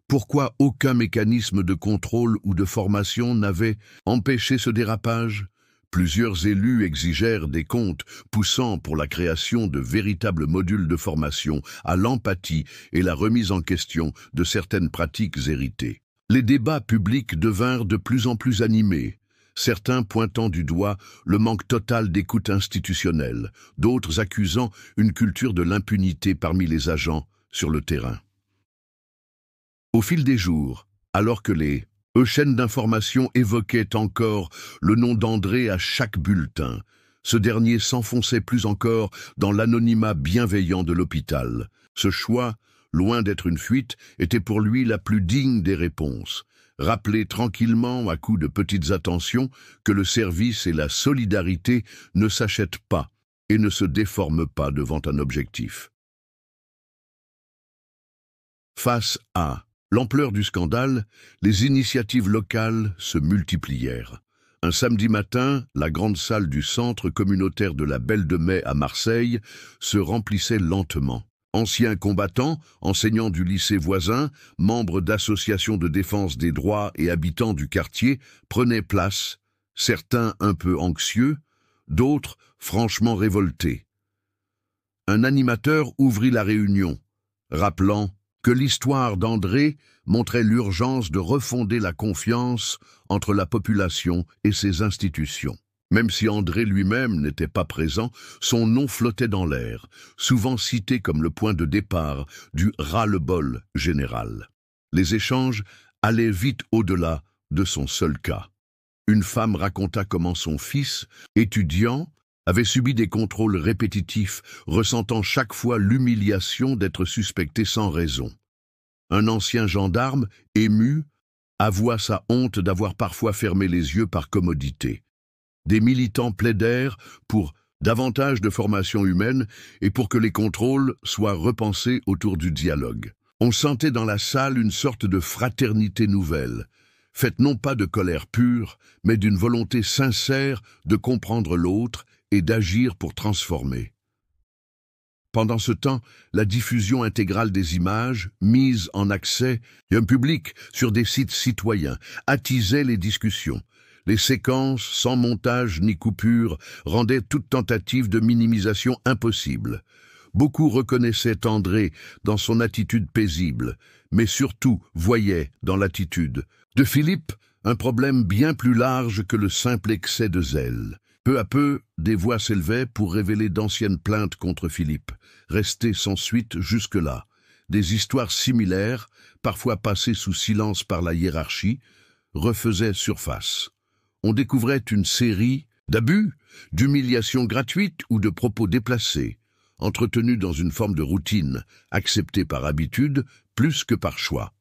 Pourquoi aucun mécanisme de contrôle ou de formation n'avait empêché ce dérapage? Plusieurs élus exigèrent des comptes, poussant pour la création de véritables modules de formation à l'empathie et la remise en question de certaines pratiques héritées. Les débats publics devinrent de plus en plus animés, certains pointant du doigt le manque total d'écoute institutionnelle, d'autres accusant une culture de l'impunité parmi les agents sur le terrain. Au fil des jours, alors que les chaînes d'information évoquaient encore le nom d'André à chaque bulletin, ce dernier s'enfonçait plus encore dans l'anonymat bienveillant de l'hôpital. Ce choix, loin d'être une fuite, était pour lui la plus digne des réponses. Rappeler tranquillement, à coups de petites attentions, que le service et la solidarité ne s'achètent pas et ne se déforment pas devant un objectif. Face à l'ampleur du scandale, les initiatives locales se multiplièrent. Un samedi matin, la grande salle du centre communautaire de la Belle de Mai à Marseille se remplissait lentement. Anciens combattants, enseignants du lycée voisin, membres d'associations de défense des droits et habitants du quartier prenaient place, certains un peu anxieux, d'autres franchement révoltés. Un animateur ouvrit la réunion, rappelant que l'histoire d'André montrait l'urgence de refonder la confiance entre la population et ses institutions. Même si André lui-même n'était pas présent, son nom flottait dans l'air, souvent cité comme le point de départ du ras-le-bol général. Les échanges allaient vite au-delà de son seul cas. Une femme raconta comment son fils, étudiant, avait subi des contrôles répétitifs, ressentant chaque fois l'humiliation d'être suspecté sans raison. Un ancien gendarme, ému, avoua sa honte d'avoir parfois fermé les yeux par commodité. Des militants plaidèrent pour davantage de formation humaine et pour que les contrôles soient repensés autour du dialogue. On sentait dans la salle une sorte de fraternité nouvelle, faite non pas de colère pure, mais d'une volonté sincère de comprendre l'autre et d'agir pour transformer. Pendant ce temps, la diffusion intégrale des images, mises en accès d'un public sur des sites citoyens, attisait les discussions. Les séquences, sans montage ni coupure, rendaient toute tentative de minimisation impossible. Beaucoup reconnaissaient André dans son attitude paisible, mais surtout voyaient dans l'attitude de Philippe un problème bien plus large que le simple excès de zèle. Peu à peu, des voix s'élevaient pour révéler d'anciennes plaintes contre Philippe, restées sans suite jusque-là. Des histoires similaires, parfois passées sous silence par la hiérarchie, refaisaient surface. On découvrait une série d'abus, d'humiliations gratuites ou de propos déplacés, entretenus dans une forme de routine, acceptée par habitude plus que par choix.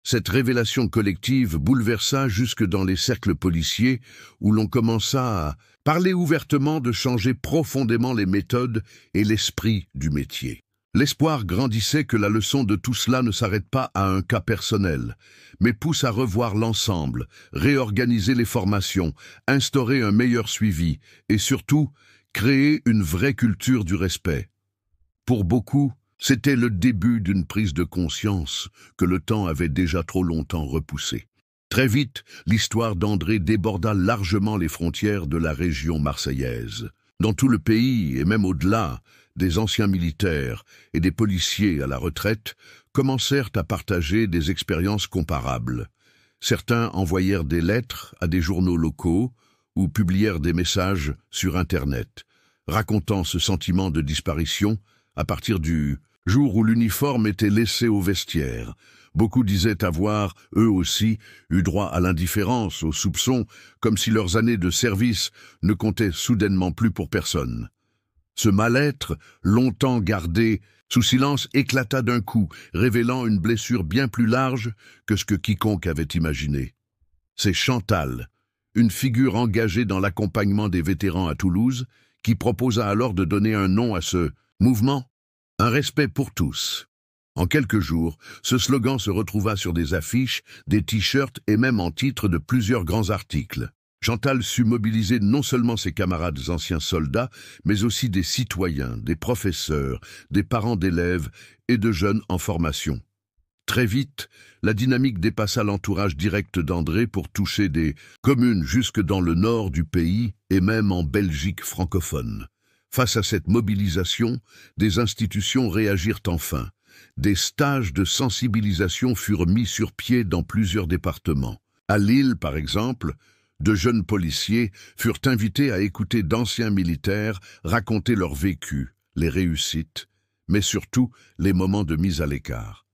Cette révélation collective bouleversa jusque dans les cercles policiers où l'on commença à parler ouvertement de changer profondément les méthodes et l'esprit du métier. L'espoir grandissait que la leçon de tout cela ne s'arrête pas à un cas personnel, mais pousse à revoir l'ensemble, réorganiser les formations, instaurer un meilleur suivi et surtout créer une vraie culture du respect. Pour beaucoup, c'était le début d'une prise de conscience que le temps avait déjà trop longtemps repoussée. Très vite, l'histoire d'André déborda largement les frontières de la région marseillaise. Dans tout le pays, et même au-delà, des anciens militaires et des policiers à la retraite commencèrent à partager des expériences comparables. Certains envoyèrent des lettres à des journaux locaux ou publièrent des messages sur Internet, racontant ce sentiment de disparition à partir du jour où l'uniforme était laissé au vestiaire. Beaucoup disaient avoir, eux aussi, eu droit à l'indifférence, au soupçon, comme si leurs années de service ne comptaient soudainement plus pour personne. Ce mal-être, longtemps gardé sous silence, éclata d'un coup, révélant une blessure bien plus large que ce que quiconque avait imaginé. C'est Chantal, une figure engagée dans l'accompagnement des vétérans à Toulouse, qui proposa alors de donner un nom à ce mouvement, un respect pour tous. En quelques jours, ce slogan se retrouva sur des affiches, des t-shirts et même en titre de plusieurs grands articles. Chantal sut mobiliser non seulement ses camarades anciens soldats, mais aussi des citoyens, des professeurs, des parents d'élèves et de jeunes en formation. Très vite, la dynamique dépassa l'entourage direct d'André pour toucher des communes jusque dans le nord du pays et même en Belgique francophone. Face à cette mobilisation, des institutions réagirent enfin. Des stages de sensibilisation furent mis sur pied dans plusieurs départements. À Lille, par exemple, de jeunes policiers furent invités à écouter d'anciens militaires raconter leur vécu, les réussites, mais surtout les moments de mise à l'écart.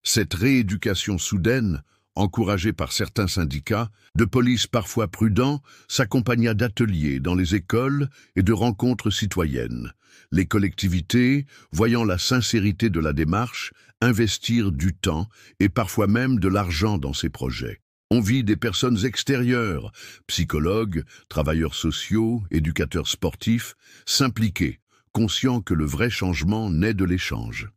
Cette rééducation soudaine, encouragée par certains syndicats, de police parfois prudents, s'accompagna d'ateliers dans les écoles et de rencontres citoyennes. Les collectivités, voyant la sincérité de la démarche, investirent du temps et parfois même de l'argent dans ces projets. On vit des personnes extérieures, psychologues, travailleurs sociaux, éducateurs sportifs, s'impliquer, conscients que le vrai changement naît de l'échange.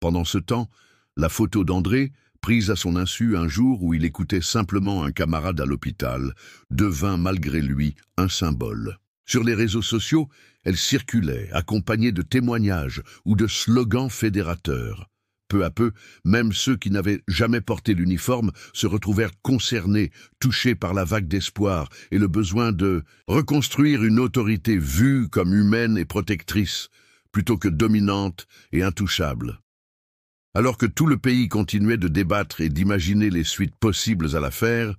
Pendant ce temps, la photo d'André, prise à son insu un jour où il écoutait simplement un camarade à l'hôpital, devint malgré lui un symbole. Sur les réseaux sociaux, elle circulait, accompagnée de témoignages ou de slogans fédérateurs. Peu à peu, même ceux qui n'avaient jamais porté l'uniforme se retrouvèrent concernés, touchés par la vague d'espoir et le besoin de reconstruire une autorité vue comme humaine et protectrice, plutôt que dominante et intouchable. Alors que tout le pays continuait de débattre et d'imaginer les suites possibles à l'affaire,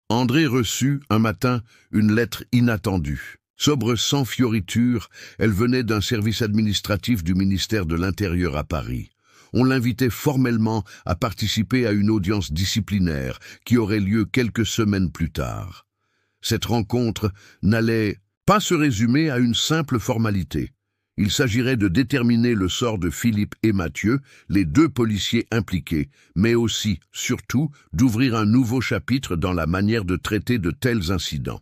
André reçut, un matin, une lettre inattendue. Sobre sans fioriture, elle venait d'un service administratif du ministère de l'Intérieur à Paris. On l'invitait formellement à participer à une audience disciplinaire qui aurait lieu quelques semaines plus tard. Cette rencontre n'allait pas se résumer à une simple formalité. Il s'agirait de déterminer le sort de Philippe et Mathieu, les deux policiers impliqués, mais aussi, surtout, d'ouvrir un nouveau chapitre dans la manière de traiter de tels incidents.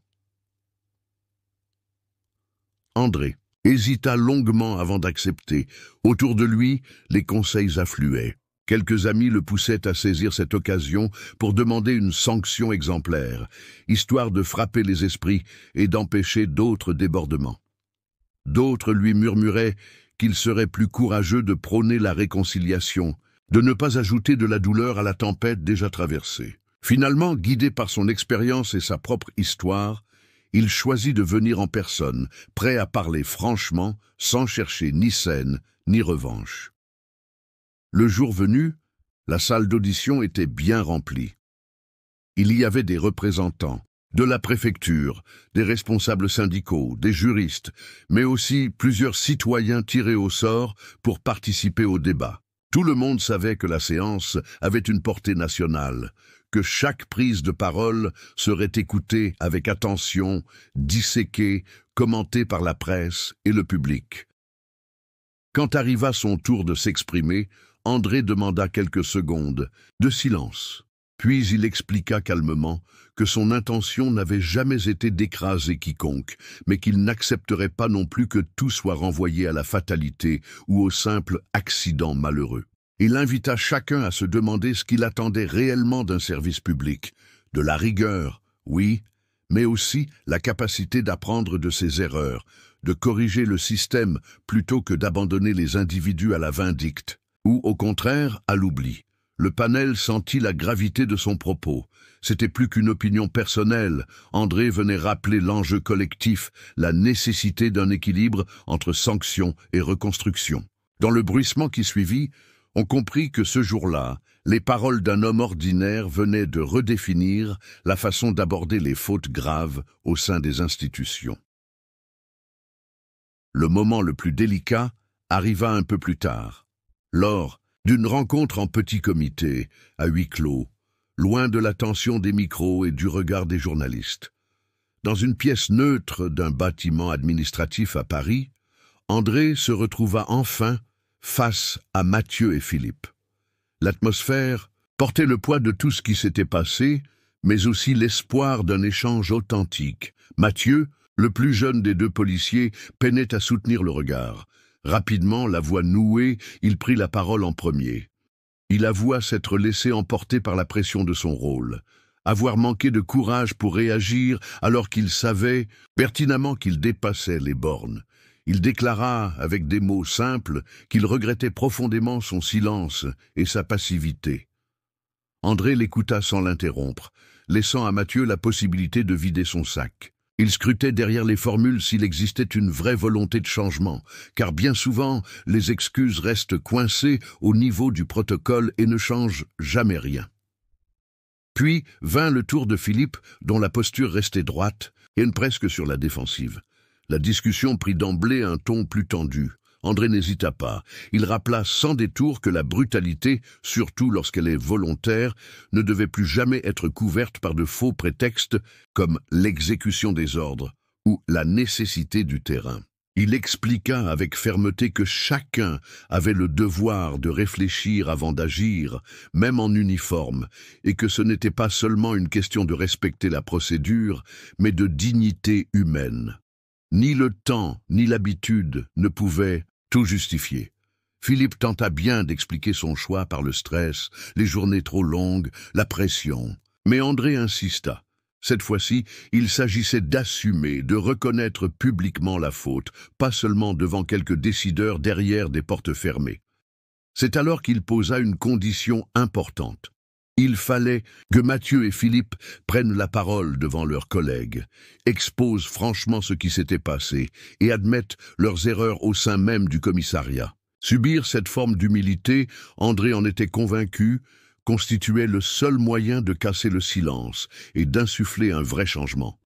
André hésita longuement avant d'accepter. Autour de lui, les conseils affluaient. Quelques amis le poussaient à saisir cette occasion pour demander une sanction exemplaire, histoire de frapper les esprits et d'empêcher d'autres débordements. D'autres lui murmuraient qu'il serait plus courageux de prôner la réconciliation, de ne pas ajouter de la douleur à la tempête déjà traversée. Finalement, guidé par son expérience et sa propre histoire, il choisit de venir en personne, prêt à parler franchement, sans chercher ni scène, ni revanche. Le jour venu, la salle d'audition était bien remplie. Il y avait des représentants, de la préfecture, des responsables syndicaux, des juristes, mais aussi plusieurs citoyens tirés au sort pour participer au débat. Tout le monde savait que la séance avait une portée nationale, que chaque prise de parole serait écoutée avec attention, disséquée, commentée par la presse et le public. Quand arriva son tour de s'exprimer, André demanda quelques secondes de silence. Puis il expliqua calmement que son intention n'avait jamais été d'écraser quiconque, mais qu'il n'accepterait pas non plus que tout soit renvoyé à la fatalité ou au simple accident malheureux. Il invita chacun à se demander ce qu'il attendait réellement d'un service public. De la rigueur, oui, mais aussi la capacité d'apprendre de ses erreurs, de corriger le système plutôt que d'abandonner les individus à la vindicte, ou au contraire à l'oubli. Le panel sentit la gravité de son propos. C'était plus qu'une opinion personnelle. André venait rappeler l'enjeu collectif, la nécessité d'un équilibre entre sanction et reconstruction. Dans le bruissement qui suivit, on comprit que ce jour-là, les paroles d'un homme ordinaire venaient de redéfinir la façon d'aborder les fautes graves au sein des institutions. Le moment le plus délicat arriva un peu plus tard, lors d'une rencontre en petit comité, à huis clos, loin de l'attention des micros et du regard des journalistes. Dans une pièce neutre d'un bâtiment administratif à Paris, André se retrouva enfin face à Mathieu et Philippe. L'atmosphère portait le poids de tout ce qui s'était passé, mais aussi l'espoir d'un échange authentique. Mathieu, le plus jeune des deux policiers, peinait à soutenir le regard. Rapidement, la voix nouée, il prit la parole en premier. Il avoua s'être laissé emporter par la pression de son rôle, avoir manqué de courage pour réagir alors qu'il savait pertinemment qu'il dépassait les bornes. Il déclara, avec des mots simples, qu'il regrettait profondément son silence et sa passivité. André l'écouta sans l'interrompre, laissant à Mathieu la possibilité de vider son sac. Il scrutait derrière les formules s'il existait une vraie volonté de changement, car bien souvent, les excuses restent coincées au niveau du protocole et ne changent jamais rien. Puis vint le tour de Philippe, dont la posture restait droite, et presque sur la défensive. La discussion prit d'emblée un ton plus tendu. André n'hésita pas. Il rappela sans détour que la brutalité, surtout lorsqu'elle est volontaire, ne devait plus jamais être couverte par de faux prétextes comme l'exécution des ordres ou la nécessité du terrain. Il expliqua avec fermeté que chacun avait le devoir de réfléchir avant d'agir, même en uniforme, et que ce n'était pas seulement une question de respecter la procédure, mais de dignité humaine. Ni le temps, ni l'habitude ne pouvaient tout justifier. Philippe tenta bien d'expliquer son choix par le stress, les journées trop longues, la pression. Mais André insista. Cette fois-ci, il s'agissait d'assumer, de reconnaître publiquement la faute, pas seulement devant quelques décideurs derrière des portes fermées. C'est alors qu'il posa une condition importante. Il fallait que Mathieu et Philippe prennent la parole devant leurs collègues, exposent franchement ce qui s'était passé et admettent leurs erreurs au sein même du commissariat. Subir cette forme d'humilité, André en était convaincu, constituait le seul moyen de casser le silence et d'insuffler un vrai changement.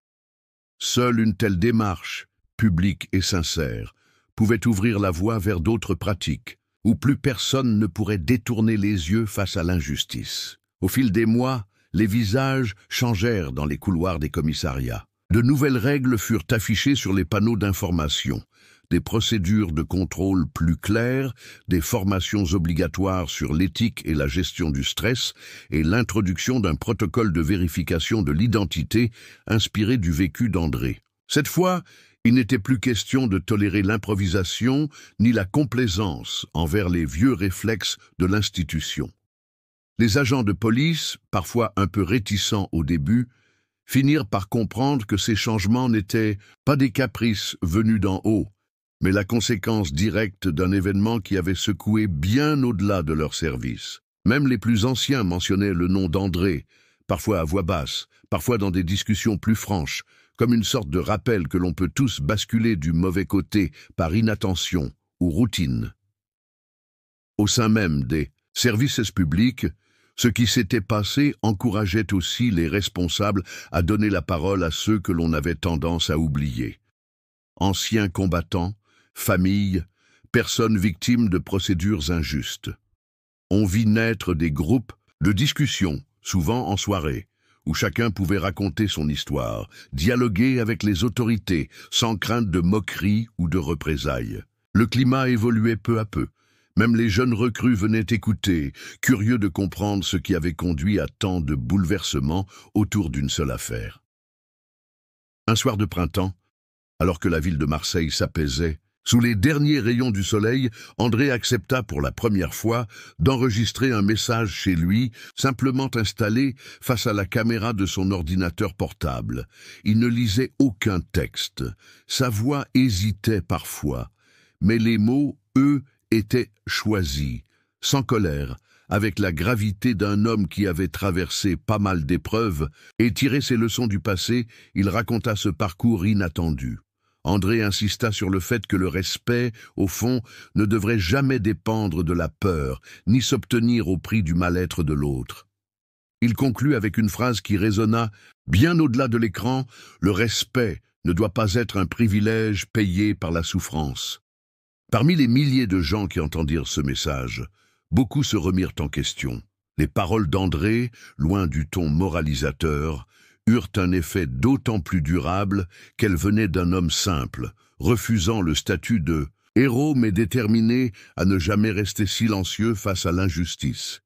Seule une telle démarche, publique et sincère, pouvait ouvrir la voie vers d'autres pratiques, où plus personne ne pourrait détourner les yeux face à l'injustice. Au fil des mois, les visages changèrent dans les couloirs des commissariats. De nouvelles règles furent affichées sur les panneaux d'information, des procédures de contrôle plus claires, des formations obligatoires sur l'éthique et la gestion du stress, et l'introduction d'un protocole de vérification de l'identité inspiré du vécu d'André. Cette fois, il n'était plus question de tolérer l'improvisation ni la complaisance envers les vieux réflexes de l'institution. Les agents de police, parfois un peu réticents au début, finirent par comprendre que ces changements n'étaient pas des caprices venus d'en haut, mais la conséquence directe d'un événement qui avait secoué bien au-delà de leur service. Même les plus anciens mentionnaient le nom d'André, parfois à voix basse, parfois dans des discussions plus franches, comme une sorte de rappel que l'on peut tous basculer du mauvais côté par inattention ou routine. Au sein même des services publics, ce qui s'était passé encourageait aussi les responsables à donner la parole à ceux que l'on avait tendance à oublier. Anciens combattants, familles, personnes victimes de procédures injustes. On vit naître des groupes de discussion, souvent en soirée, où chacun pouvait raconter son histoire, dialoguer avec les autorités, sans crainte de moquerie ou de représailles. Le climat évoluait peu à peu. Même les jeunes recrues venaient écouter, curieux de comprendre ce qui avait conduit à tant de bouleversements autour d'une seule affaire. Un soir de printemps, alors que la ville de Marseille s'apaisait, sous les derniers rayons du soleil, André accepta pour la première fois d'enregistrer un message chez lui, simplement installé face à la caméra de son ordinateur portable. Il ne lisait aucun texte. Sa voix hésitait parfois, mais les mots, eux, étaient choisis, sans colère, avec la gravité d'un homme qui avait traversé pas mal d'épreuves et tiré ses leçons du passé, il raconta ce parcours inattendu. André insista sur le fait que le respect, au fond, ne devrait jamais dépendre de la peur, ni s'obtenir au prix du mal-être de l'autre. Il conclut avec une phrase qui résonna bien au-delà de l'écran, « Le respect ne doit pas être un privilège payé par la souffrance ». Parmi les milliers de gens qui entendirent ce message, beaucoup se remirent en question. Les paroles d'André, loin du ton moralisateur, eurent un effet d'autant plus durable qu'elles venaient d'un homme simple, refusant le statut de héros mais déterminé à ne jamais rester silencieux face à l'injustice.